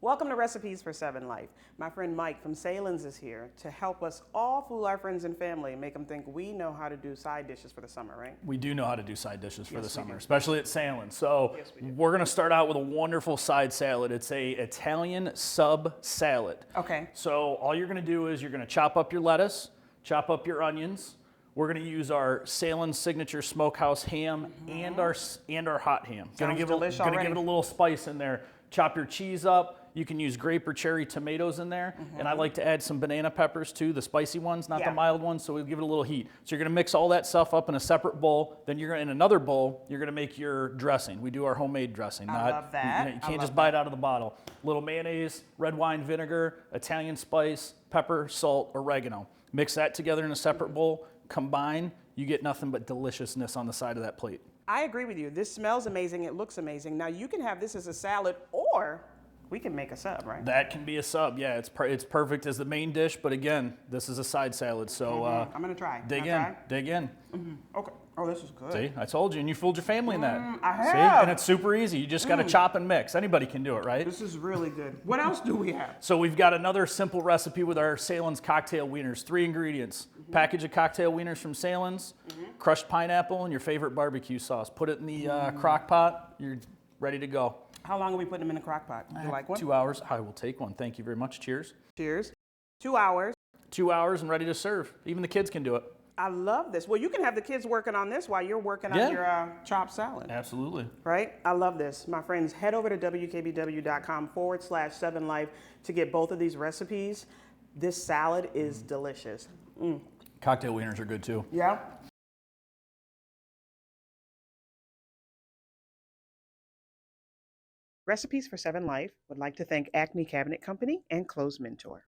Welcome to Recipes for Seven Life. My friend Mike from Sahlen's is here to help us all fool our friends and family and make them think we know how to do side dishes for the summer, right? We do know how to do side dishes for the summer, do. especially at Sahlen. So we're gonna start out with a wonderful side salad. It's a Italian sub salad. Okay. So all you're gonna do is you're gonna chop up your lettuce, chop up your onions. We're gonna use our Sahlen signature Smokehouse ham and our hot ham. Gonna give it a little spice in there. Chop your cheese up. You can use grape or cherry tomatoes in there. And I like to add some banana peppers too, the spicy ones, not the mild ones, so we'll give it a little heat. So you're gonna mix all that stuff up in a separate bowl. Then in another bowl, you're gonna make your dressing. We do our homemade dressing. I love that. You can't just buy it out of the bottle. Little mayonnaise, red wine vinegar, Italian spice, pepper, salt, oregano. Mix that together in a separate bowl, combine, you get nothing but deliciousness on the side of that plate. I agree with you. This smells amazing. It looks amazing. Now you can have this as a salad, or we can make a sub, right? That can be a sub. Yeah, it's perfect as the main dish, but again, this is a side salad. So I'm gonna try. Dig in. Okay. Oh, this is good. See, I told you, and you fooled your family in that. I have. See, and it's super easy. You just got to chop and mix. Anybody can do it, right? This is really good. What else do we have? So we've got another simple recipe with our Sahlen's cocktail wieners. 3 ingredients: package of cocktail wieners from Sahlen's, crushed pineapple, and your favorite barbecue sauce. Put it in the crock pot. You're ready to go. How long are we putting them in the crock pot? You like one? 2 hours. I will take one. Thank you very much. Cheers. Cheers. 2 hours. 2 hours and ready to serve. Even the kids can do it. I love this. Well, you can have the kids working on this while you're working on your chopped salad. Absolutely. Right? I love this. My friends, head over to wkbw.com/7life to get both of these recipes. This salad is delicious. Cocktail wieners are good too. Yeah. Recipes for Seven Life would like to thank Acme Cabinet Company and Clothes Mentor.